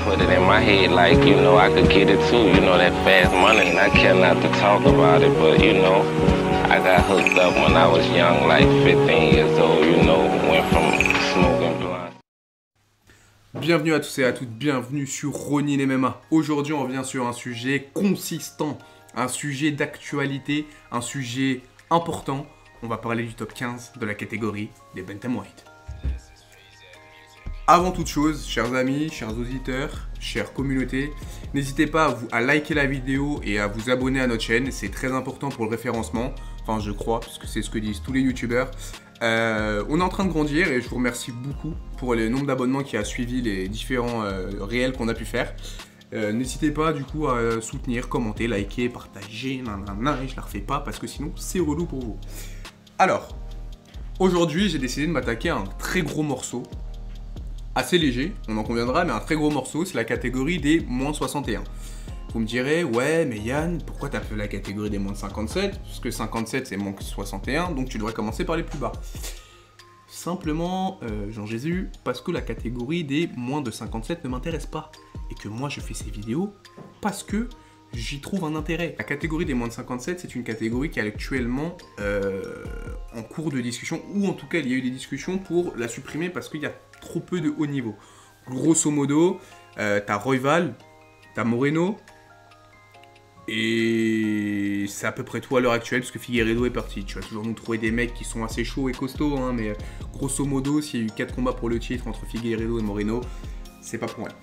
put it in my head like, you know, I could get it too, you know, that fast money, and I care not to talk about it, but, you know, I got hooked up when I was young, like 15 years old, you know, went from smoking blunt. Bienvenue à tous et à toutes, bienvenue sur Ronin MMA. Aujourd'hui, on revient sur un sujet consistant, un sujet d'actualité, un sujet important. On va parler du top 15 de la catégorie des bantamweight. Avant toute chose, chers amis, chers auditeurs, chère communauté, n'hésitez pas à liker la vidéo et à vous abonner à notre chaîne. C'est très important pour le référencement. Enfin, je crois, parce que c'est ce que disent tous les youtubeurs. On est en train de grandir et je vous remercie beaucoup pour le nombre d'abonnements qui a suivi les différents réels qu'on a pu faire. N'hésitez pas du coup à soutenir, commenter, liker, partager, nanana, et je la refais pas parce que sinon c'est relou pour vous. Alors, aujourd'hui j'ai décidé de m'attaquer à un très gros morceau, assez léger, on en conviendra, mais un très gros morceau, c'est la catégorie des moins de 61. Vous me direz, ouais, mais Yann, pourquoi t'as fait la catégorie des moins de 57? Parce que 57 c'est moins que 61, donc tu devrais commencer par les plus bas. Simplement, Jean-Jésus, parce que la catégorie des moins de 57 ne m'intéresse pas. Et que moi je fais ces vidéos parce que j'y trouve un intérêt. La catégorie des moins de 57, c'est une catégorie qui est actuellement en cours de discussion, ou en tout cas il y a eu des discussions pour la supprimer parce qu'il y a trop peu de haut niveau. Grosso modo, t'as Royval, t'as Moreno, et c'est à peu près tout à l'heure actuelle parce que Figueiredo est parti. Tu vas toujours nous trouver des mecs qui sont assez chauds et costauds, hein, mais grosso modo, s'il y a eu 4 combats pour le titre entre Figueiredo et Moreno, c'est pas pour rien.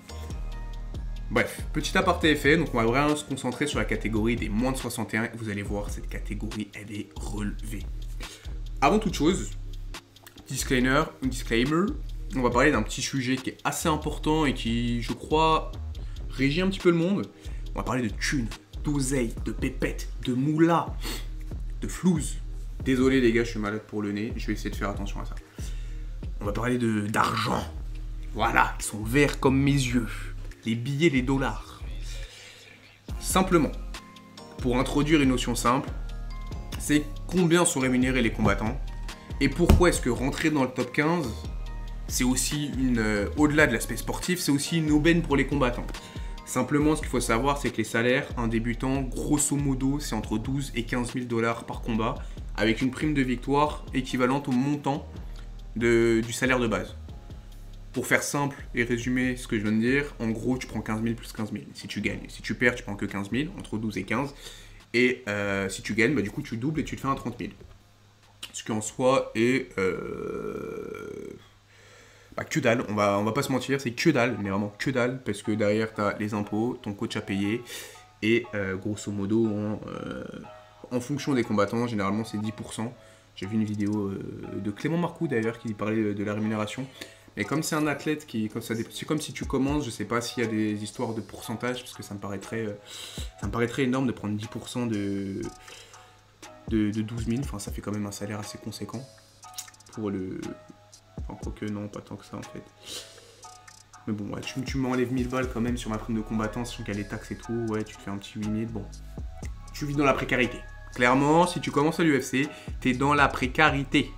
Bref, petit aparté est fait, donc on va vraiment se concentrer sur la catégorie des moins de 61 et vous allez voir, cette catégorie, elle est relevée. Avant toute chose, disclaimer, on va parler d'un petit sujet qui est assez important et qui, je crois, régit un petit peu le monde. On va parler de thunes, d'oseille, de pépettes, de moula, de flouze. Désolé les gars, je suis malade pour le nez, je vais essayer de faire attention à ça. On va parler d'argent, voilà, qui sont verts comme mes yeux. Les billets, les dollars. Simplement, pour introduire une notion simple, c'est combien sont rémunérés les combattants et pourquoi est-ce que rentrer dans le top 15, c'est aussi au-delà de l'aspect sportif, c'est aussi une aubaine pour les combattants. Simplement, ce qu'il faut savoir, c'est que les salaires, un débutant, grosso modo, c'est entre 12 et 15 000 dollars par combat, avec une prime de victoire équivalente au montant du salaire de base. Pour faire simple et résumer ce que je viens de dire, en gros, tu prends 15 000 plus 15 000 si tu gagnes. Si tu perds, tu prends que 15 000, entre 12 et 15. Et si tu gagnes, bah, du coup, tu doubles et tu te fais un 30 000. Ce qui en soi est que dalle. On va pas se mentir, c'est que dalle, mais vraiment que dalle, parce que derrière, tu as les impôts, ton coach à payer, et grosso modo, en fonction des combattants, généralement, c'est 10%. J'ai vu une vidéo de Clément Marcoux, d'ailleurs, qui parlait de la rémunération. Mais comme c'est un athlète c'est comme si tu commences, je sais pas s'il y a des histoires de pourcentage, parce que ça me paraîtrait énorme de prendre 10% de 12 000, enfin ça fait quand même un salaire assez conséquent pour le... Enfin quoique non, pas tant que ça en fait. Mais bon, ouais, tu m'enlèves 1000 balles quand même sur ma prime de combattant, sachant qu'il y a les taxes et tout, ouais, tu te fais un petit 8000, bon. Tu vis dans la précarité. Clairement, si tu commences à l'UFC, t'es dans la précarité.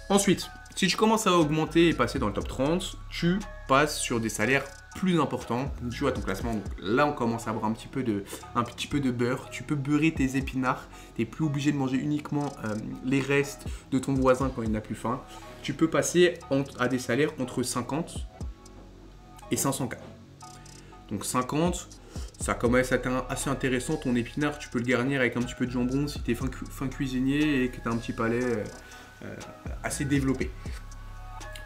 Ensuite, si tu commences à augmenter et passer dans le top 30, tu passes sur des salaires plus importants. Donc, tu vois ton classement, donc là on commence à avoir un petit peu de beurre. Tu peux beurrer tes épinards. Tu n'es plus obligé de manger uniquement les restes de ton voisin quand il n'a plus faim. Tu peux passer à des salaires entre 50 et 500K. Donc 50, ça commence à être assez intéressant. Ton épinard, tu peux le garnir avec un petit peu de jambon si tu es fin cuisinier et que tu as un petit palais... assez développé.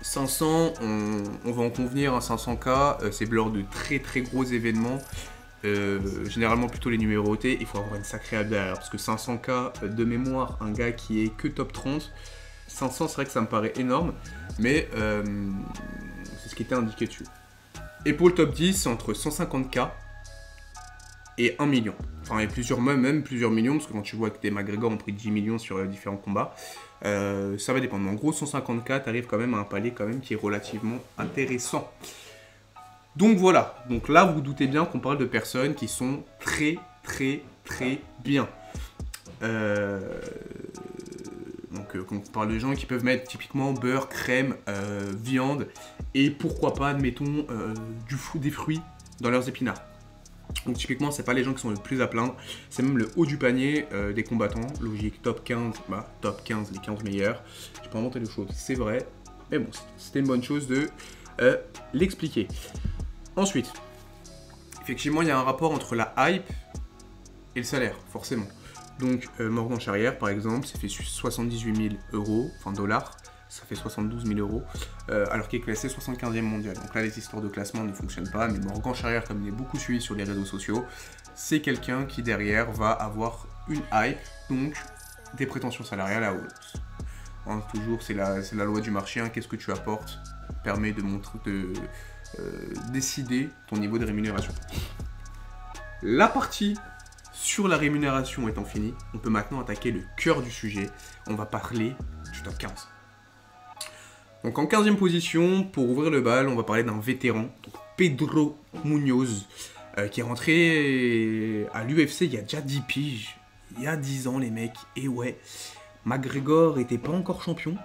500, on va en convenir, un 500K, c'est lors de très très gros événements, généralement plutôt les numérotés, il faut avoir une sacrée habilité derrière, parce que 500K de mémoire, un gars qui est que top 30, 500 c'est vrai que ça me paraît énorme, mais c'est ce qui était indiqué dessus. Et pour le top 10, c'est entre 150K et 1 million. Enfin, et même plusieurs millions, parce que quand tu vois que des McGregor ont pris 10 millions sur différents combats, ça va dépendre. En gros, 150K, tu arrives quand même à un palier quand même qui est relativement intéressant. Donc voilà. Donc là, vous vous doutez bien qu'on parle de personnes qui sont très, très, très bien. Donc quand on parle de gens qui peuvent mettre typiquement beurre, crème, viande et pourquoi pas, admettons, des fruits dans leurs épinards. Donc typiquement, c'est pas les gens qui sont le plus à plaindre, c'est même le haut du panier des combattants. Logique, top 15, top 15, les 15 meilleurs. J'ai pas inventé de choses, c'est vrai, mais bon, c'était une bonne chose de l'expliquer. Ensuite, effectivement, il y a un rapport entre la hype et le salaire, forcément. Donc Morgan Charrière, par exemple, ça fait 78 000 €, enfin dollars, ça fait 72 000 €, alors qu'il est classé 75e mondial. Donc là, les histoires de classement ne fonctionnent pas, mais Morgan Charrière, comme il est beaucoup suivi sur les réseaux sociaux, c'est quelqu'un qui derrière va avoir une hype, donc des prétentions salariales à hausse. Hein, toujours, c'est la loi du marché, hein, qu'est-ce que tu apportes permet de décider ton niveau de rémunération. La partie sur la rémunération étant finie, on peut maintenant attaquer le cœur du sujet. On va parler du top 15. Donc en 15e position, pour ouvrir le bal, on va parler d'un vétéran, donc Pedro Munoz, qui est rentré à l'UFC il y a déjà 10 piges. Il y a 10 ans les mecs, et ouais, McGregor était pas encore champion.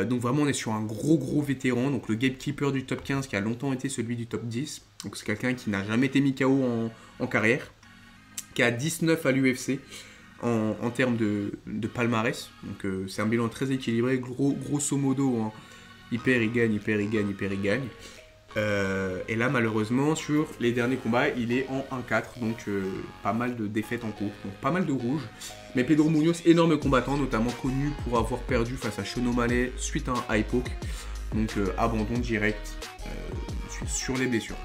Donc vraiment on est sur un gros vétéran, donc le gatekeeper du top 15 qui a longtemps été celui du top 10. Donc c'est quelqu'un qui n'a jamais été mis KO en carrière, qui a 19 à l'UFC en termes de palmarès. Donc c'est un bilan très équilibré, grosso modo, hein. Il perd, il gagne. Et là malheureusement sur les derniers combats il est en 1-4, donc pas mal de défaites en cours, donc pas mal de rouges. Mais Pedro Munoz, énorme combattant, notamment connu pour avoir perdu face à Sean O'Malley suite à un high poke, donc abandon direct sur les blessures.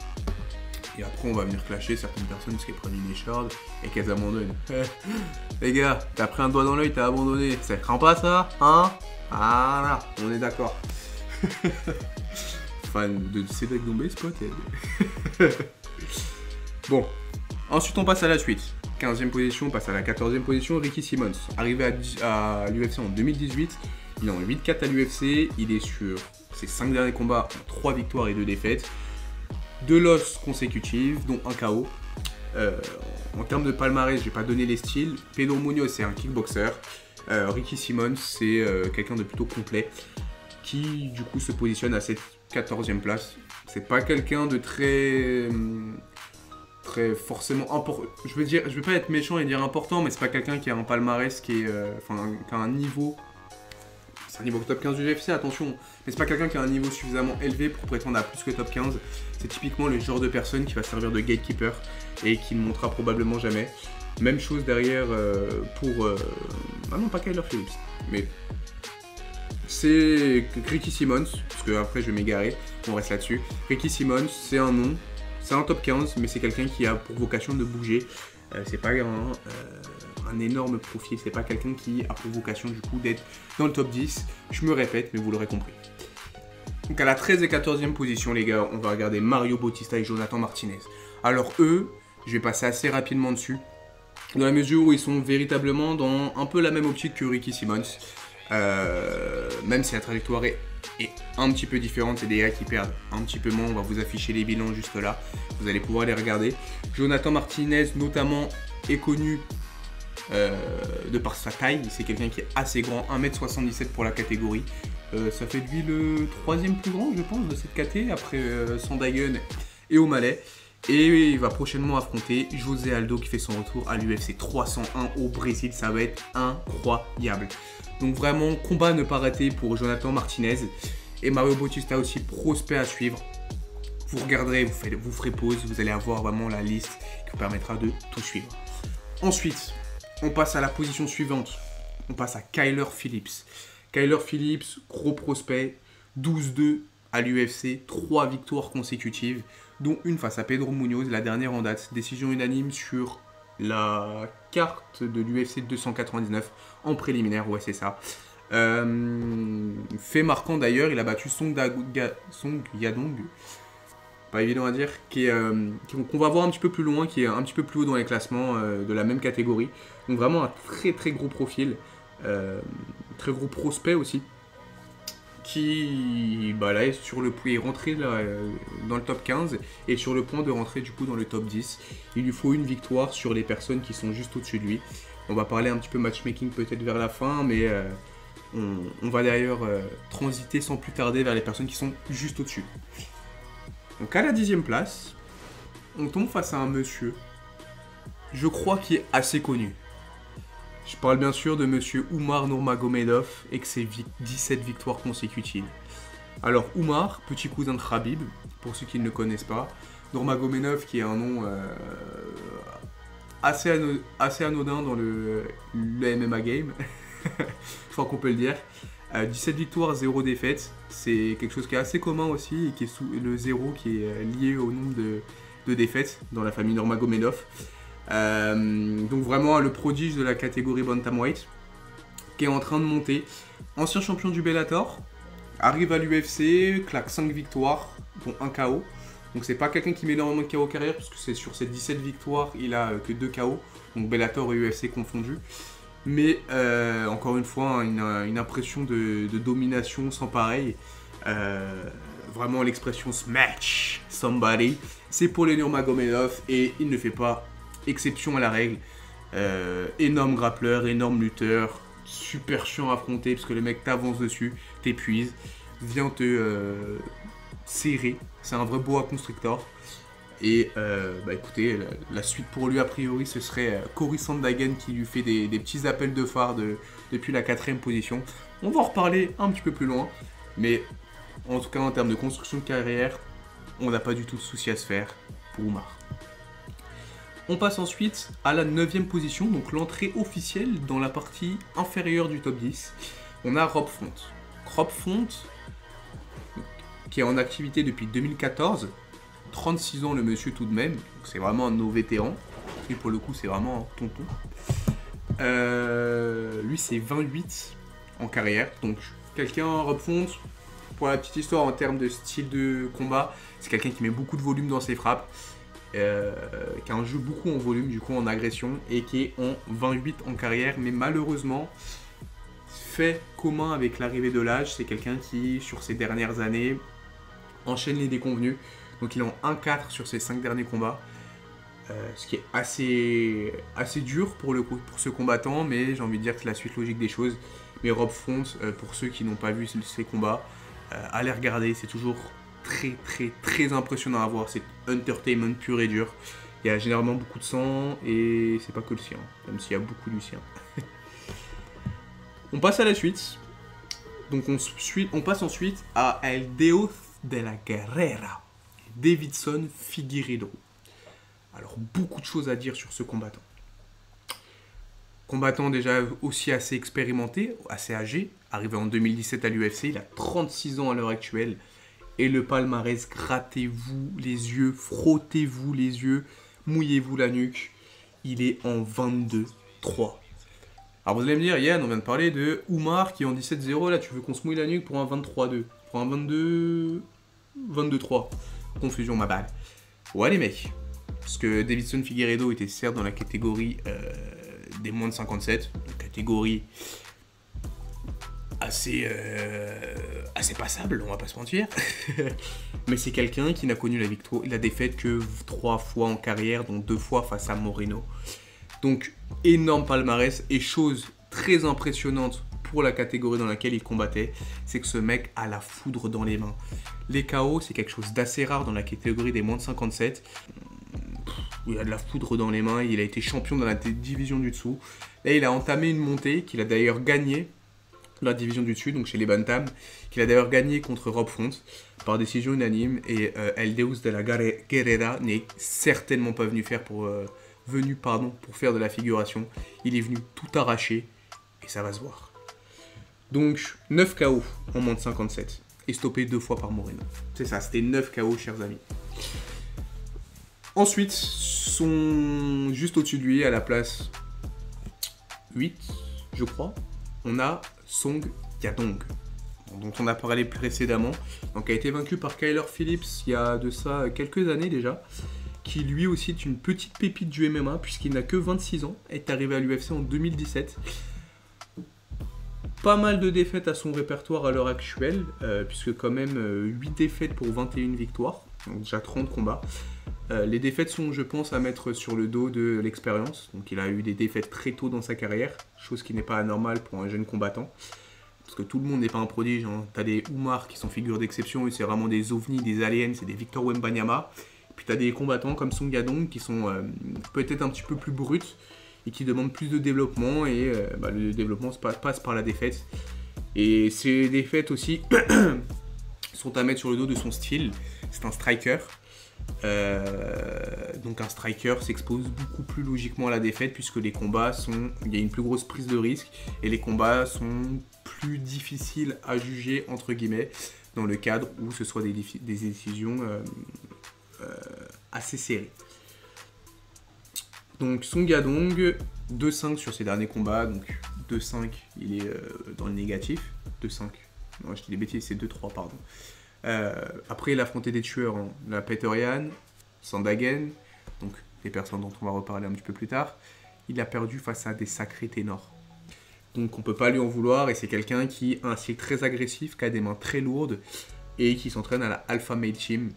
Et après on va venir clasher certaines personnes parce qu'elles prennent une écharde et qu'elles abandonnent. Les gars, t'as pris un doigt dans l'œil, t'as abandonné, ça craint pas ça, hein? Ah là, on est d'accord. Fan de Cédric Doumbé, ce pote. Bon, ensuite on passe à la suite. 15e position, on passe à la 14e position. Ricky Simons, arrivé à l'UFC en 2018. Il est en 8-4 à l'UFC. Il est sur ses 5 derniers combats, 3 victoires et 2 défaites. 2 losses consécutives, dont un KO. En termes de palmarès, j'ai pas donné les styles. Pedro Munoz, c'est un kickboxer. Ricky Simons, c'est quelqu'un de plutôt complet qui, du coup, se positionne à cette 14e place. C'est pas quelqu'un de très forcément important. Je vais pas être méchant et dire important, mais c'est pas quelqu'un qui a un palmarès qui a un niveau. C'est un niveau top 15 du UFC, attention. Mais c'est pas quelqu'un qui a un niveau suffisamment élevé pour prétendre à plus que top 15. C'est typiquement le genre de personne qui va servir de gatekeeper et qui ne montera probablement jamais. Même chose derrière pour... Ah non, pas Kyler Phillips. Mais c'est Ricky Simons, parce que après je vais m'égarer, on reste là-dessus. Ricky Simons, c'est un nom, c'est un top 15, mais c'est quelqu'un qui a pour vocation de bouger. C'est pas un énorme profil, c'est pas quelqu'un qui a pour vocation du coup d'être dans le top 10. Je me répète, mais vous l'aurez compris. Donc à la 13 et 14e position, les gars, on va regarder Mario Bautista et Jonathan Martinez. Alors eux, je vais passer assez rapidement dessus, dans la mesure où ils sont véritablement dans un peu la même optique que Ricky Simons. Même si la trajectoire est un petit peu différente, c'est des gars qui perdent un petit peu moins. On va vous afficher les bilans juste là, vous allez pouvoir les regarder. Jonathan Martinez notamment est connu de par sa taille, c'est quelqu'un qui est assez grand, 1m77 pour la catégorie. Ça fait de lui le 3e plus grand je pense de cette caté, après Sandhagen et O'Malley. Et il va prochainement affronter José Aldo qui fait son retour à l'UFC 301 au Brésil, ça va être incroyable. Donc vraiment, combat à ne pas rater pour Jonathan Martinez. Et Mario Bautista aussi, prospect à suivre. Vous regarderez, vous ferez pause, vous allez avoir vraiment la liste qui vous permettra de tout suivre. Ensuite, on passe à la position suivante. On passe à Kyler Phillips. Kyler Phillips, gros prospect, 12-2 à l'UFC, 3 victoires consécutives, dont une face à Pedro Munoz, la dernière en date. Décision unanime sur la carte de l'UFC 299 en préliminaire, ouais c'est ça. Fait marquant d'ailleurs, il a battu Song Yadong, pas évident à dire, qu'on va voir un petit peu plus loin, qui est un petit peu plus haut dans les classements de la même catégorie. Donc vraiment un très gros profil, très gros prospect aussi, qui là, est sur le point, est rentré là, dans le top 15 et sur le point de rentrer du coup dans le top 10. Il lui faut une victoire sur les personnes qui sont juste au-dessus de lui. On va parler un petit peu matchmaking peut-être vers la fin, mais On va d'ailleurs transiter sans plus tarder vers les personnes qui sont juste au-dessus. Donc à la 10e place, on tombe face à un monsieur, je crois qui est assez connu. Je parle bien sûr de monsieur Umar Nurmagomedov et que ses 17 victoires consécutives. Alors Umar, petit cousin de Khabib, pour ceux qui ne le connaissent pas. Nurmagomedov qui est un nom assez anodin dans le MMA game, je crois qu'on peut le dire. 17 victoires, 0 défaites, c'est quelque chose qui est assez commun aussi, et qui est le 0 qui est lié au nombre de défaites dans la famille Nurmagomedov. Donc vraiment le prodige de la catégorie Bantamweight, qui est en train de monter. Ancien champion du Bellator, arrive à l'UFC, claque 5 victoires, dont 1 KO. Donc c'est pas quelqu'un qui met énormément de KO carrière, parce que c'est sur ses 17 victoires, il a que 2 KO, donc Bellator et UFC confondus. Mais encore une fois, une impression de domination sans pareil. Vraiment l'expression smash somebody, c'est pour les Nurmagomedov et il ne fait pas exception à la règle. Énorme grappleur, énorme lutteur, super chiant à affronter parce que le mec t'avance dessus, t'épuise, vient te serrer. C'est un vrai boa constrictor. Et écoutez, la suite pour lui a priori ce serait Cory Sandhagen qui lui fait des petits appels de phare depuis la 4ème position. On va en reparler un petit peu plus loin, mais en tout cas en termes de construction de carrière, on n'a pas du tout de souci à se faire pour Umar. On passe ensuite à la 9ème position, donc l'entrée officielle dans la partie inférieure du top 10. On a Rob Font. Rob Font, qui est en activité depuis 2014, 36 ans le monsieur tout de même, c'est vraiment un de nos vétérans, et pour le coup c'est vraiment un tonton. Lui c'est 28 en carrière, donc quelqu'un, Rob Font, pour la petite histoire en termes de style de combat, c'est quelqu'un qui met beaucoup de volume dans ses frappes, qui a un jeu beaucoup en volume, du coup en agression, et qui est en 28 en carrière, mais malheureusement, fait commun avec l'arrivée de l'âge, c'est quelqu'un qui, sur ces dernières années, enchaîne les déconvenus. Donc il est en 1-4 sur ses 5 derniers combats, ce qui est assez dur pour ce combattant, mais j'ai envie de dire que c'est la suite logique des choses. Mais Rob Font, pour ceux qui n'ont pas vu ses combats, allez regarder, c'est toujours très impressionnant à voir, c'est entertainment pur et dur. Il y a généralement beaucoup de sang, et c'est pas que le sien, même s'il y a beaucoup du sien. On passe à la suite, donc on passe ensuite à El Deus de la Guerrera. Deiveson Figueiredo. Alors beaucoup de choses à dire sur ce combattant. Combattant déjà aussi assez expérimenté, assez âgé, arrivé en 2017 à l'UFC, il a 36 ans à l'heure actuelle. Et le palmarès, grattez-vous les yeux, frottez-vous les yeux, mouillez-vous la nuque. Il est en 22-3. Alors vous allez me dire, Yann, on vient de parler de Umar qui est en 17-0, là tu veux qu'on se mouille la nuque pour un 23-2, pour un 22-3. Confusion, ma balle. Ouais les mecs, parce que Deiveson Figueiredo était certes dans la catégorie des moins de 57, une catégorie assez passable, on va pas se mentir. Mais c'est quelqu'un qui n'a connu la défaite que 3 fois en carrière, dont 2 fois face à Moreno. Donc énorme palmarès, et chose très impressionnante pour la catégorie dans laquelle il combattait, c'est que ce mec a la foudre dans les mains. Les KO, c'est quelque chose d'assez rare dans la catégorie des moins de 57. Il a de la foudre dans les mains, il a été champion dans la division du dessous. Là, il a entamé une montée qu'il a d'ailleurs gagnée dans la division du dessus, donc chez les Bantam, qu'il a d'ailleurs gagné contre Rob Font par décision unanime. Et El Deus de la Guerrera n'est certainement pas venu pour faire de la figuration. Il est venu tout arracher, et ça va se voir. Donc 9 KO en moins de 57 et stoppé 2 fois par Moreno. C'est ça, c'était 9 KO, chers amis. Ensuite, juste au-dessus de lui, à la place 8, je crois, on a Song Yadong, dont on a parlé précédemment, donc a été vaincu par Kyler Phillips il y a de ça quelques années déjà, qui lui aussi est une petite pépite du MMA puisqu'il n'a que 26 ans, est arrivé à l'UFC en 2017. Pas mal de défaites à son répertoire à l'heure actuelle, puisque quand même 8 défaites pour 21 victoires, donc déjà 30 combats. Les défaites sont, je pense, à mettre sur le dos de l'expérience. Donc il a eu des défaites très tôt dans sa carrière, chose qui n'est pas anormale pour un jeune combattant, parce que tout le monde n'est pas un prodige. Hein. T'as des Umar qui sont figures d'exception, et c'est vraiment des ovnis, des aliens, c'est des Victor Wembanyama. Puis t'as des combattants comme Song Yadong qui sont peut-être un petit peu plus bruts et qui demandent plus de développement, et le développement passe par la défaite. Et ces défaites aussi sont à mettre sur le dos de son style. C'est un striker. Donc un striker s'expose beaucoup plus logiquement à la défaite, puisque les combats il y a une plus grosse prise de risque et les combats sont plus difficiles à juger entre guillemets, dans le cadre où ce soit des décisions assez serrées. Donc Song Yadong 2-5 sur ses derniers combats, donc 2-5 il est dans le négatif, 2-5, non je dis des bêtises, c'est 2-3 pardon. Après il a affronté des tueurs, hein. La Petr Yan, Sandhagen, donc des personnes dont on va reparler un petit peu plus tard. Il a perdu face à des sacrés ténors. Donc on peut pas lui en vouloir, et c'est quelqu'un qui a un style très agressif, qui a des mains très lourdes et qui s'entraîne à la Alpha Male Team,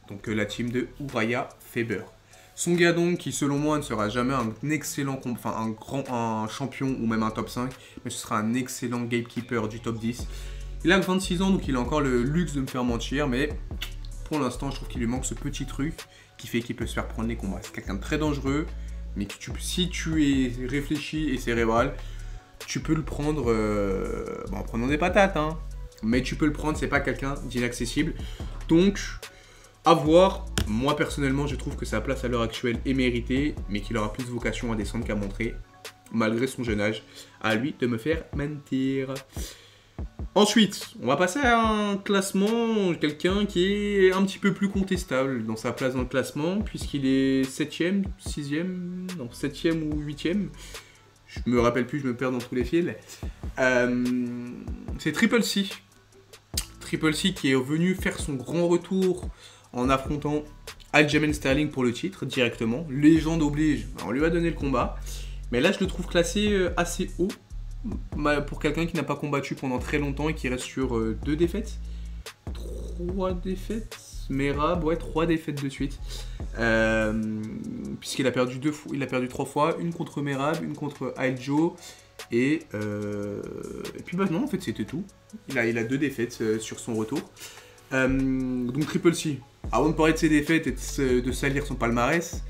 donc la team de Uriah Faber. Song Yadong qui selon moi ne sera jamais un excellent, un champion ou même un top 5, mais ce sera un excellent gatekeeper du top 10. Il a 26 ans, donc il a encore le luxe de me faire mentir, mais pour l'instant, je trouve qu'il lui manque ce petit truc qui fait qu'il peut se faire prendre les combats. C'est quelqu'un de très dangereux, mais si tu es réfléchi et cérébral, tu peux le prendre en prenant des patates, hein. Mais tu peux le prendre, c'est pas quelqu'un d'inaccessible. Donc, à voir. Moi, personnellement, je trouve que sa place à l'heure actuelle est méritée, mais qu'il aura plus vocation à descendre qu'à montrer, malgré son jeune âge. À lui de me faire mentir. Ensuite, on va passer à un classement, quelqu'un qui est un petit peu plus contestable dans sa place dans le classement, puisqu'il est 7ème, 6ème, non, 7ème ou 8ème. Je me rappelle plus, je me perds dans tous les fils. C'est Triple C. Triple C qui est venu faire son grand retour en affrontant Aljamain Sterling pour le titre directement. Légende oblige, on lui a donné le combat. Mais là, je le trouve classé assez haut. Pour quelqu'un qui n'a pas combattu pendant très longtemps et qui reste sur 2 défaites. 3 défaites. Merab, ouais, 3 défaites de suite. Puisqu'il a perdu 3 fois. Une contre Merab, une contre Aljo. Et puis non, en fait, c'était tout. Il a 2 défaites sur son retour. Donc Triple C. Avant de parler de ses défaites et de salir son palmarès,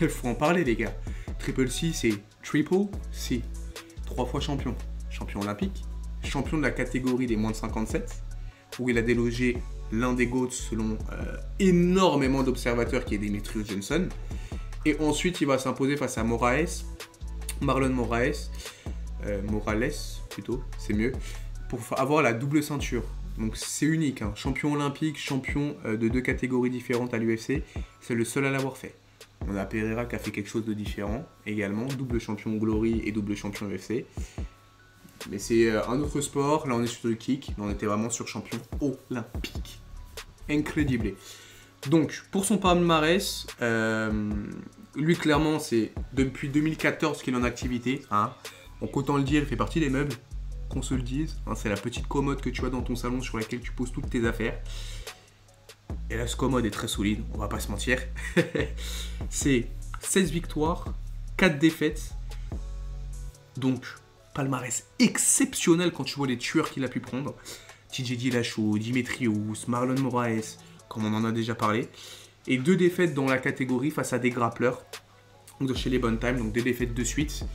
il faut en parler, les gars. Triple C, c'est Triple C. 3 fois champion. Champion olympique, champion de la catégorie des moins de 57, où il a délogé l'un des GOATs selon énormément d'observateurs qui est Demetrious Johnson. Et ensuite, il va s'imposer face à Marlon Moraes, Morales plutôt, c'est mieux, pour avoir la double ceinture. Donc c'est unique, hein. Champion olympique, champion de 2 catégories différentes à l'UFC, c'est le seul à l'avoir fait. On a Pereira qui a fait quelque chose de différent également, double champion Glory et double champion UFC. Mais c'est un autre sport, là on est sur le kick, là on était vraiment sur champion olympique. Incroyable. Donc pour son palmarès, lui clairement c'est depuis 2014 qu'il est en activité. Hein. Donc autant le dire, il fait partie des meubles, qu'on se le dise. Hein, c'est la petite commode que tu as dans ton salon sur laquelle tu poses toutes tes affaires. Et là, ce commode est très solide, on va pas se mentir. C'est 16 victoires, 4 défaites. Donc, palmarès exceptionnel quand tu vois les tueurs qu'il a pu prendre. TJ Dillashaw, Demetrious, Marlon Moraes, comme on en a déjà parlé. Et 2 défaites dans la catégorie face à des grappleurs. Donc chez les Bonne Time, donc 2 défaites de suite.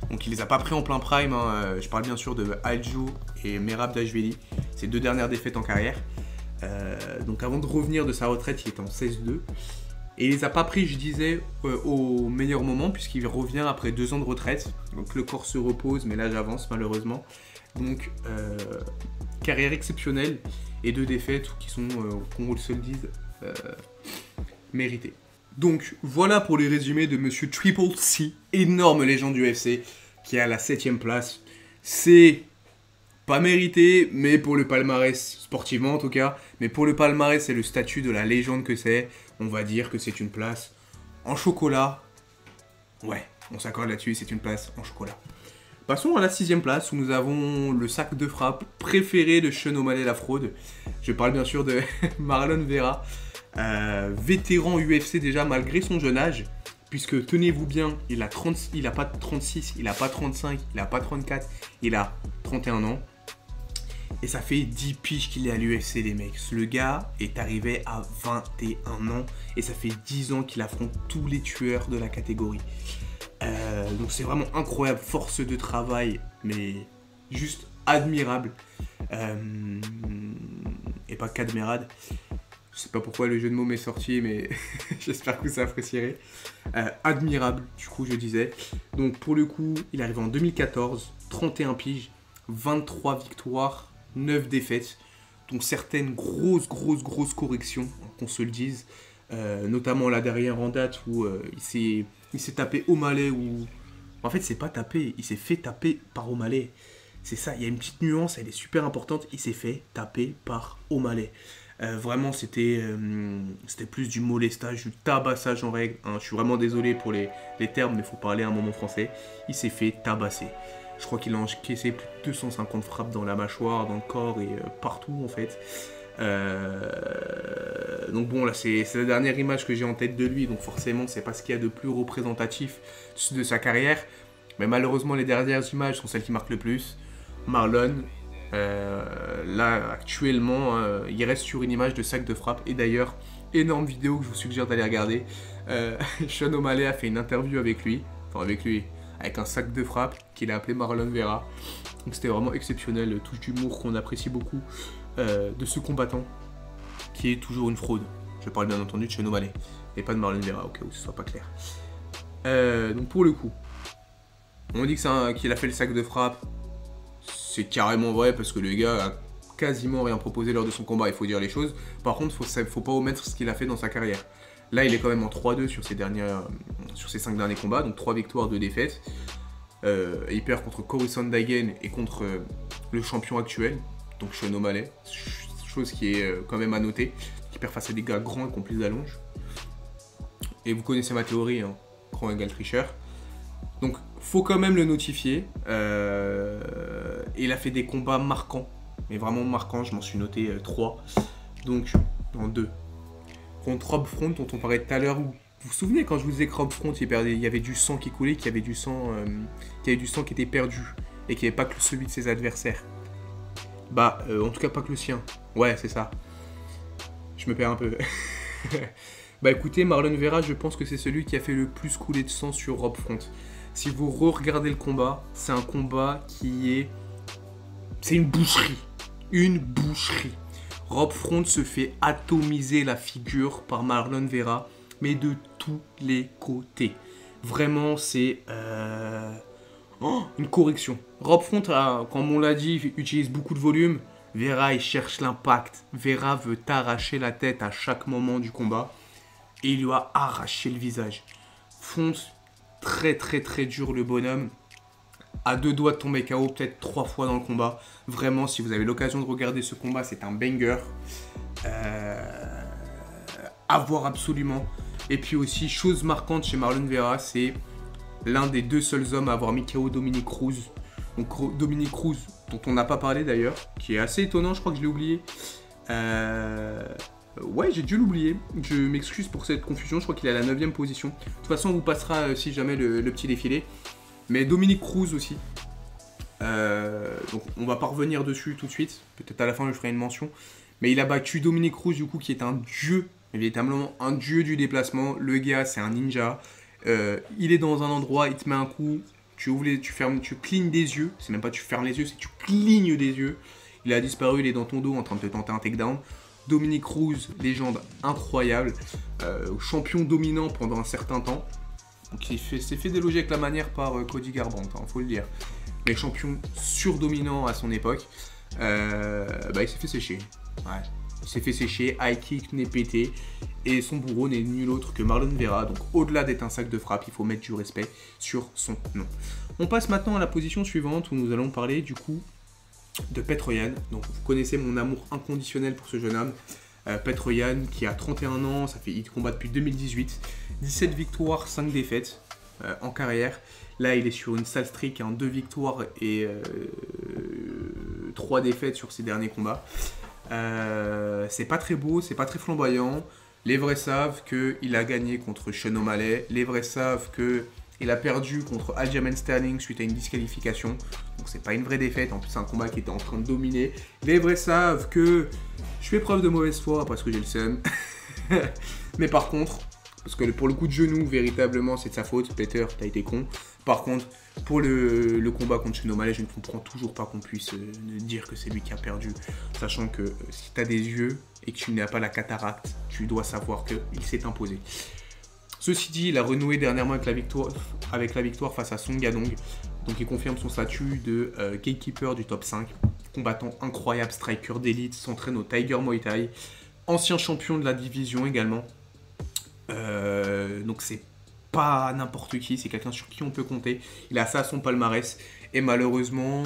Donc il les a pas pris en plein prime. Hein. Je parle bien sûr de Aljo et Merab Dashvili. Ces 2 dernières défaites en carrière. Donc avant de revenir de sa retraite, il était en 16-2. Et il les a pas pris, je disais, au meilleur moment, puisqu'il revient après 2 ans de retraite. Donc le corps se repose, mais là j'avance malheureusement. Donc carrière exceptionnelle et 2 défaites qui sont, qu'on se le dise, méritées. Donc voilà pour les résumés de Monsieur Triple C, énorme légende du UFC, qui est à la 7ème place. C'est pas mérité, mais pour le palmarès, sportivement en tout cas, mais pour le palmarès et le statut de la légende que c'est, on va dire que c'est une place en chocolat. Ouais, on s'accorde là-dessus, c'est une place en chocolat. Passons à la 6ème place où nous avons le sac de frappe préféré de Sean O'Malley la fraude. Je parle bien sûr de Marlon Vera, vétéran UFC déjà malgré son jeune âge, puisque tenez-vous bien, il a pas 36, il a pas 35, il a pas 34, il a 31 ans. Et ça fait 10 piges qu'il est à l'UFC, les mecs. Le gars est arrivé à 21 ans et ça fait 10 ans qu'il affronte tous les tueurs de la catégorie. Donc c'est vraiment incroyable, force de travail, mais juste admirable. Et pas qu'admirable. Je sais pas pourquoi le jeu de mots m'est sorti, mais j'espère que vous apprécierez. Admirable, du coup, je disais. Donc pour le coup, il est arrivé en 2014, 31 piges, 23 victoires, 9 défaites. Donc certaines grosses corrections, qu'on se le dise. Notamment là derrière en date où il s'est tapé O'Malley. En fait, c'est pas tapé, il s'est fait taper par O'Malley. C'est ça, il y a une petite nuance, elle est super importante. Il s'est fait taper par O'Malley. Vraiment, c'était plus du molestage, du tabassage en règle. Hein. Je suis vraiment désolé pour les termes, mais il faut parler un moment français. Il s'est fait tabasser. Je crois qu'il a encaissé plus de 250 frappes dans la mâchoire, dans le corps et partout en fait. Donc bon, là c'est la dernière image que j'ai en tête de lui, donc forcément c'est pas ce qu'il y a de plus représentatif de sa carrière. Mais malheureusement les dernières images sont celles qui marquent le plus. Marlon, là actuellement, il reste sur une image de sac de frappe. Et d'ailleurs, énorme vidéo que je vous suggère d'aller regarder. Sean O'Malley a fait une interview avec lui, avec un sac de frappe qu'il a appelé Marlon Vera. Donc c'était vraiment exceptionnel, touche d'humour qu'on apprécie beaucoup de ce combattant qui est toujours une fraude. Je parle bien entendu de Sean O'Malley et pas de Marlon Vera, au cas où ce soit pas clair. Donc pour le coup, on dit qu'il a fait le sac de frappe. C'est carrément vrai parce que le gars a quasiment rien proposé lors de son combat, il faut dire les choses. Par contre, faut pas omettre ce qu'il a fait dans sa carrière. Là, il est quand même en 3-2 sur ses 5 derniers combats, donc 3 victoires, 2 défaites. Il perd contre Corey Sandhagen et contre le champion actuel, donc Sean O'Malley. Chose qui est quand même à noter. Il perd face à des gars grands et qui ont plus d'allonge. Et vous connaissez ma théorie, hein, grand égale tricheur. Donc, faut quand même le notifier. Il a fait des combats marquants, mais vraiment marquants. Je m'en suis noté 3. Donc, en 2. Contre Rob Font, dont on parlait tout à l'heure. Vous vous souvenez quand je vous disais que Rob Font, il y avait du sang qui coulait, qu'il y avait du sang qui était perdu et qu'il n'y avait pas que celui de ses adversaires. En tout cas, pas que le sien. Ouais, c'est ça. Je me perds un peu. Écoutez, Marlon Vera, je pense que c'est celui qui a fait le plus couler de sang sur Rob Font. Si vous re-regardez le combat, c'est un combat c'est une boucherie. Une boucherie. Rob Font se fait atomiser la figure par Marlon Vera, mais de tous les côtés. Vraiment, c'est une correction. Rob Font, comme on l'a dit, utilise beaucoup de volume. Vera, il cherche l'impact. Vera veut t'arracher la tête à chaque moment du combat. Et il lui a arraché le visage. Font, très dur le bonhomme. À 2 doigts de tomber KO, peut-être 3 fois dans le combat. Vraiment, si vous avez l'occasion de regarder ce combat, c'est un banger. À voir absolument. Et puis aussi, chose marquante chez Marlon Vera, c'est l'un des 2 seuls hommes à avoir mis KO Dominick Cruz. Donc Dominick Cruz, dont on n'a pas parlé d'ailleurs, qui est assez étonnant, je crois que je l'ai oublié. Ouais, j'ai dû l'oublier. Je m'excuse pour cette confusion, je crois qu'il est à la 9ème position. De toute façon, on vous passera si jamais le petit défilé. Mais Dominick Cruz aussi. Donc on va pas revenir dessus tout de suite. Peut-être à la fin je ferai une mention. Mais il a battu Dominick Cruz du coup qui est un dieu. Véritablement un dieu du déplacement. Le gars c'est un ninja. Il est dans un endroit, il te met un coup. Tu clignes des yeux. C'est même pas tu fermes les yeux, c'est tu clignes des yeux. Il a disparu, il est dans ton dos en train de te tenter un takedown. Dominick Cruz, légende incroyable. Champion dominant pendant un certain temps. Donc il s'est fait déloger avec la manière par Cody Garbrandt, hein, faut le dire. Mais champion surdominant à son époque, il s'est fait sécher. Ouais. Il s'est fait sécher, high kick, nez pété. Et son bourreau n'est nul autre que Marlon Vera. Donc au-delà d'être un sac de frappe, il faut mettre du respect sur son nom. On passe maintenant à la position suivante où nous allons parler du coup de Petr Yan. Donc vous connaissez mon amour inconditionnel pour ce jeune homme. Petr Yan qui a 31 ans, il combat depuis 2018, 17 victoires, 5 défaites en carrière. Là il est sur une sale streak, 2 victoires et 3 défaites sur ses derniers combats. C'est pas très beau, c'est pas très flamboyant. Les vrais savent qu'il a gagné contre Sean O'Malley. Les vrais savent qu'il a perdu contre Aljamain Sterling suite à une disqualification. Donc c'est pas une vraie défaite, en plus c'est un combat qui était en train de dominer. Les vrais savent que je fais preuve de mauvaise foi parce que j'ai le seum. Mais par contre, parce que pour le coup de genou, véritablement c'est de sa faute. Peter, t'as été con. Par contre, pour le combat contre Sean O'Malley, je ne comprends toujours pas qu'on puisse dire que c'est lui qui a perdu. Sachant que si tu as des yeux et que tu n'as pas la cataracte, tu dois savoir qu'il s'est imposé. Ceci dit, il a renoué dernièrement avec la victoire face à Song Yadong. Donc il confirme son statut de gatekeeper du top 5. Combattant incroyable, striker d'élite, s'entraîne au Tiger Muay Thai. Ancien champion de la division également. Donc c'est pas n'importe qui, c'est quelqu'un sur qui on peut compter. Il a ça à son palmarès. Et malheureusement,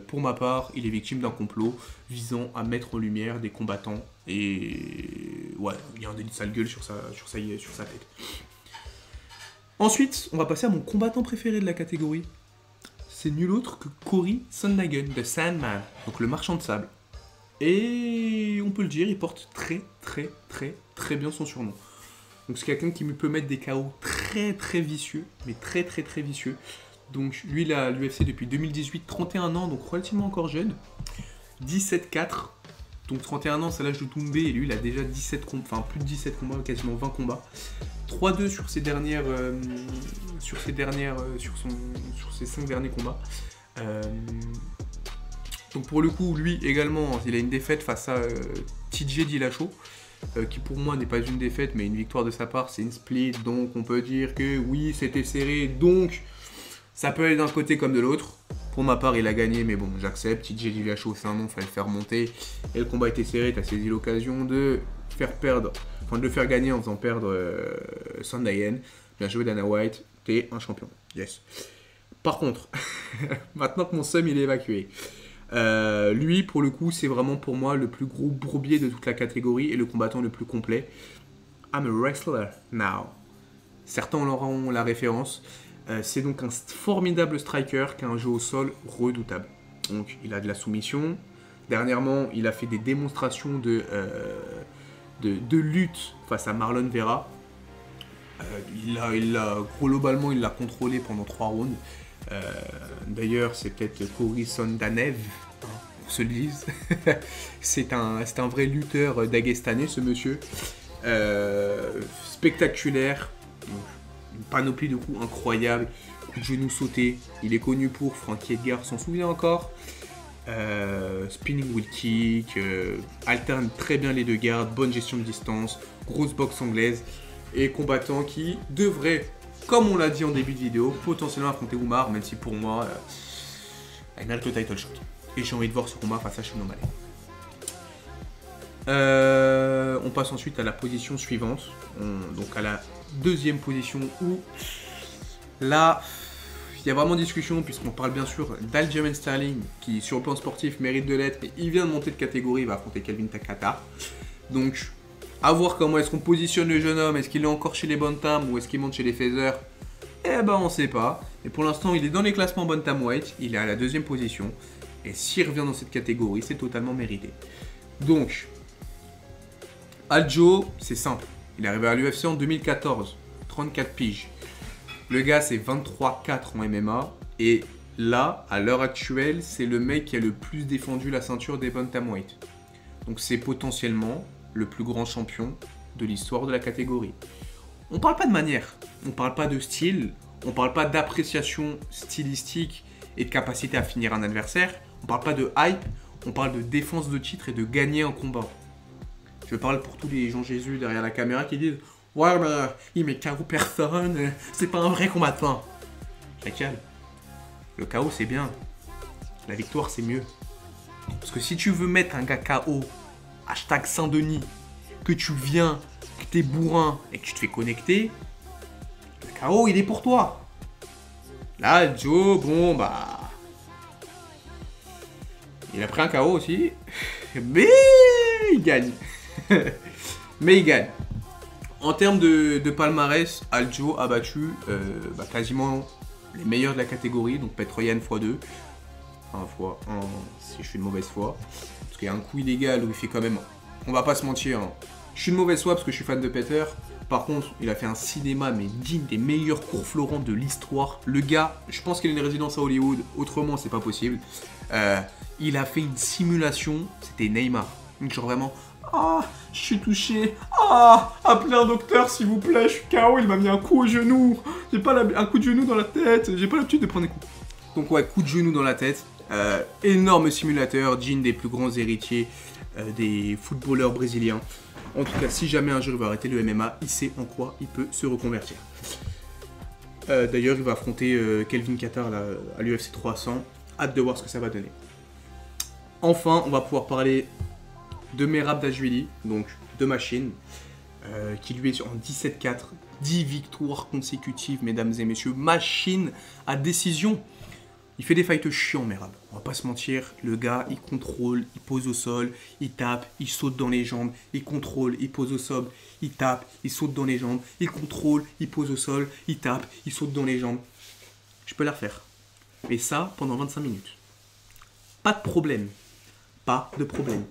pour ma part, il est victime d'un complot visant à mettre en lumière des combattants. Et ouais, il y a un délit de sale gueule sur sa tête. Ensuite, on va passer à mon combattant préféré de la catégorie. C'est nul autre que Cory Sandhagen, The Sandman, donc le marchand de sable. Et on peut le dire, il porte très bien son surnom. Donc c'est quelqu'un qui peut mettre des KO très vicieux, mais très vicieux. Donc lui il est à l'UFC depuis 2018, 31 ans, donc relativement encore jeune. 17-4, donc 31 ans c'est l'âge de Doumbé, et lui il a déjà 17 combats, enfin plus de 17 combats, quasiment 20 combats. 3-2 sur ses 5 derniers combats. Donc pour le coup, lui également, il a une défaite face à TJ Dillashaw, qui pour moi n'est pas une défaite, mais une victoire de sa part, c'est une split, donc on peut dire que oui, c'était serré, donc ça peut être d'un côté comme de l'autre. Pour ma part, il a gagné, mais bon, j'accepte. TJ Dillashaw, c'est un nom, il fallait le faire monter. Et le combat était serré, tu as saisi l'occasion de de le faire gagner en faisant perdre Sandhagen. Bien joué Dana White, t'es un champion. Yes. Par contre, maintenant que mon seum il est évacué, lui pour le coup c'est vraiment pour moi le plus gros bourbier de toute la catégorie et le combattant le plus complet. I'm a wrestler now. Certains auront la référence. C'est donc un formidable striker qui a un jeu au sol redoutable. Donc il a de la soumission. Dernièrement il a fait des démonstrations de lutte face à Marlon Vera. Globalement il l'a contrôlé pendant 3 rounds. D'ailleurs c'est peut-être Cory Sandhagen, on se le dise. c'est un vrai lutteur daguestanais ce monsieur. Spectaculaire, une panoplie de coups incroyable, coup de genou sauté. Il est connu pour, Frankie Edgar s'en souvient encore. Spinning wheel kick, alterne très bien les deux gardes, bonne gestion de distance, grosse boxe anglaise, et combattant qui devrait, comme on l'a dit en début de vidéo, potentiellement affronter Umar, même si pour moi, il a le title shot. Et j'ai envie de voir ce combat face à Sean O'Malley. On passe ensuite à la position suivante, donc à la deuxième position où là il y a vraiment discussion puisqu'on parle bien sûr d'Aljamain Sterling qui sur le plan sportif mérite de l'être et il vient de monter de catégorie, il va affronter Kelvin Takata. Donc à voir comment est-ce qu'on positionne le jeune homme, est-ce qu'il est encore chez les Bantam ou est-ce qu'il monte chez les Feather? Eh ben on sait pas, mais pour l'instant il est dans les classements Bantamweight, il est à la deuxième position et s'il revient dans cette catégorie c'est totalement mérité. Donc Aljo, c'est simple, il est arrivé à l'UFC en 2014, 34 piges. Le gars, c'est 23-4 en MMA. Et là, à l'heure actuelle, c'est le mec qui a le plus défendu la ceinture des Bantamweight. Donc c'est potentiellement le plus grand champion de l'histoire de la catégorie. On parle pas de manière, on parle pas de style, on parle pas d'appréciation stylistique et de capacité à finir un adversaire. On parle pas de hype, on parle de défense de titre et de gagner un combat. Je parle pour tous les gens Jésus derrière la caméra qui disent « Ouais, mais il met KO personne, c'est pas un vrai combattant. » Chacal, le KO c'est bien, la victoire c'est mieux. Parce que si tu veux mettre un gars KO, hashtag Saint-Denis, que tu viens, que t'es bourrin et que tu te fais connecter, le KO il est pour toi. Là, Joe, bon bah... Il a pris un KO aussi, mais il gagne. Mais il gagne. En termes de palmarès, Aljo a battu quasiment les meilleurs de la catégorie, donc Petroyan x2, enfin x1 si je fais de mauvaise foi, parce qu'il y a un coup illégal où il fait quand même, on va pas se mentir, hein, Je suis une mauvaise foi parce que je suis fan de Peter. Par contre, il a fait un cinéma mais digne des meilleurs cours Florent de l'histoire. Le gars, je pense qu'il a une résidence à Hollywood, autrement c'est pas possible. Il a fait une simulation, c'était Neymar. Genre vraiment, ah, je suis touché, ah, appelez un docteur s'il vous plaît, je suis KO, il m'a mis un coup au genou. J'ai pas un coup de genou dans la tête, j'ai pas l'habitude de prendre des coups. Donc ouais, coup de genou dans la tête. Énorme simulateur, digne des plus grands héritiers des footballeurs brésiliens. En tout cas, si jamais un jour il va arrêter le MMA, il sait en quoi il peut se reconvertir. D'ailleurs, il va affronter Kelvin Kattar là, à l'UFC 300. Hâte de voir ce que ça va donner. Enfin, on va pouvoir parler de Merab Dvalishvili, donc de Machine, qui lui est en 17-4, 10 victoires consécutives, mesdames et messieurs. Machine à décision. Il fait des fights chiants, Merab. On va pas se mentir, le gars, il contrôle, il pose au sol, il tape, il saute dans les jambes, il contrôle, il pose au sol, il tape, il saute dans les jambes, il contrôle, il pose au sol, il tape, il saute dans les jambes. Je peux la refaire. Et ça, pendant 25 minutes. Pas de problème. Pas de problème.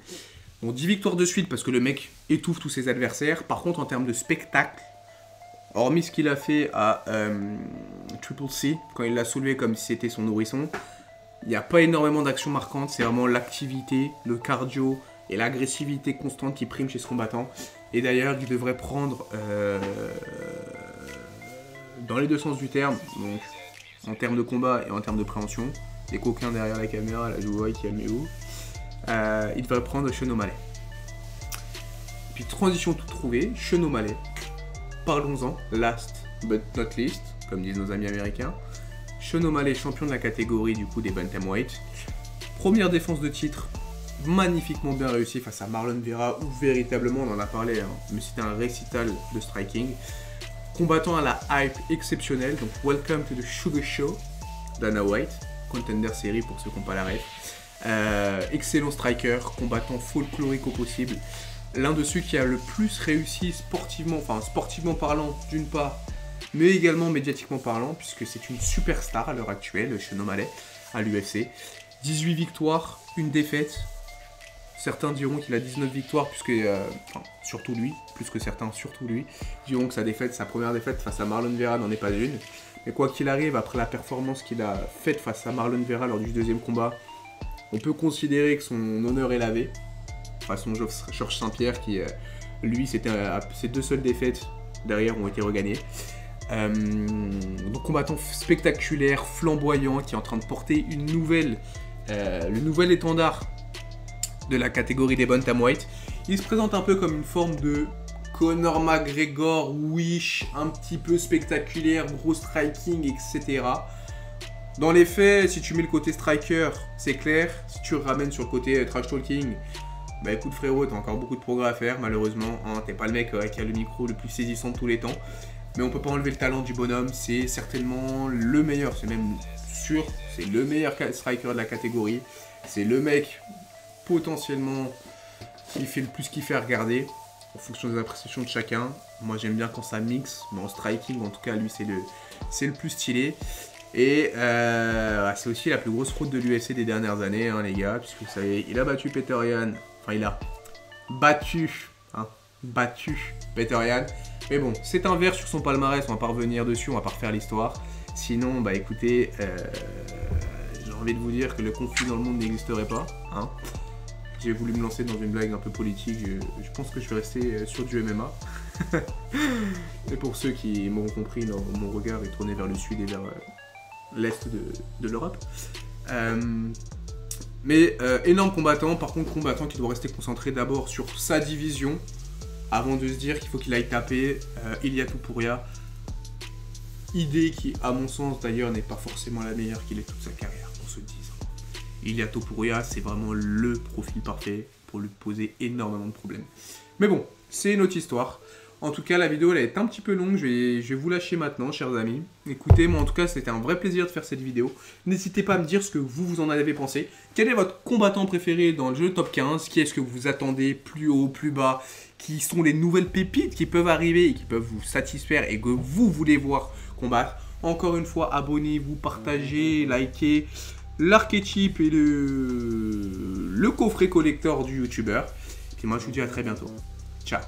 Donc 10 victoires de suite parce que le mec étouffe tous ses adversaires. Par contre, en termes de spectacle, hormis ce qu'il a fait à Triple C, quand il l'a soulevé comme si c'était son nourrisson, il n'y a pas énormément d'actions marquantes. C'est vraiment l'activité, le cardio et l'agressivité constante qui priment chez ce combattant. Et d'ailleurs, il devrait prendre, dans les deux sens du terme, donc en termes de combat et en termes de préhension, les coquins derrière la caméra, là je vous vois, calmez-vous, il devrait prendre Sean O'Malley. Puis transition toute trouvée, Sean O'Malley. Parlons-en, last but not least, comme disent nos amis américains. Sean O'Malley, champion de la catégorie du coup des bantamweight. Première défense de titre, magnifiquement bien réussie face à Marlon Vera, où véritablement, on en a parlé, hein, mais c'était un récital de striking. Combattant à la hype exceptionnelle, donc welcome to the Sugar Show, Dana White, Contender Series pour ceux qui n'ont pas la ref. Excellent striker, combattant folklorique au possible. L'un de ceux qui a le plus réussi sportivement, enfin sportivement parlant d'une part, mais également médiatiquement parlant, puisque c'est une superstar à l'heure actuelle, Sean O'Malley, à l'UFC. 18 victoires, une défaite. Certains diront qu'il a 19 victoires, puisque, enfin, surtout lui, plus que certains, surtout lui, diront que sa première défaite face à Marlon Vera n'en est pas une. Mais quoi qu'il arrive, après la performance qu'il a faite face à Marlon Vera lors du deuxième combat, on peut considérer que son honneur est lavé. Façon Georges Saint-Pierre qui, lui, ses deux seules défaites derrière ont été regagnées. Donc combattant spectaculaire, flamboyant, qui est en train de porter le nouvel étendard de la catégorie des bantamweight. Il se présente un peu comme une forme de Conor McGregor, Wish, un petit peu spectaculaire, gros striking, etc. Dans les faits, si tu mets le côté striker, c'est clair. Si tu ramènes sur le côté trash talking, bah écoute frérot, t'as encore beaucoup de progrès à faire, malheureusement. Hein, t'es pas le mec qui a le micro le plus saisissant de tous les temps. Mais on peut pas enlever le talent du bonhomme, c'est certainement le meilleur, c'est même sûr, c'est le meilleur striker de la catégorie. C'est le mec potentiellement qui fait le plus kiffer à regarder, en fonction des appréciations de chacun. Moi j'aime bien quand ça mixe, mais en striking en tout cas lui c'est le plus stylé. Et c'est aussi la plus grosse route de l'UFC des dernières années, hein, les gars, puisque vous savez, il a battu Peter Yan, enfin il a battu Peter Yan. Mais bon, c'est un verre sur son palmarès, on va pas revenir dessus, on va pas refaire l'histoire. Sinon, bah écoutez, j'ai envie de vous dire que le conflit dans le monde n'existerait pas. Hein. J'ai voulu me lancer dans une blague un peu politique, je pense que je vais rester sur du MMA. Et pour ceux qui m'auront compris, mon regard est tourné vers le sud et vers l'est de l'Europe. Mais énorme combattant, par contre combattant qui doit rester concentré d'abord sur sa division, avant de se dire qu'il faut qu'il aille taper Ilia Topuria. Idée qui, à mon sens d'ailleurs, n'est pas forcément la meilleure qu'il ait toute sa carrière, qu'on se dise. Ilia Topuria, c'est vraiment le profil parfait pour lui poser énormément de problèmes. Mais bon, c'est une autre histoire. En tout cas, la vidéo elle est un petit peu longue, je vais vous lâcher maintenant, chers amis. Écoutez, moi en tout cas, c'était un vrai plaisir de faire cette vidéo. N'hésitez pas à me dire ce que vous en avez pensé. Quel est votre combattant préféré dans le jeu top 15? Qui est-ce que vous attendez plus haut, plus bas? Qui sont les nouvelles pépites qui peuvent arriver et qui peuvent vous satisfaire et que vous voulez voir combattre? Encore une fois, abonnez-vous, partagez, likez l'archétype et le coffret collector du youtubeur. Puis moi, je vous dis à très bientôt. Ciao.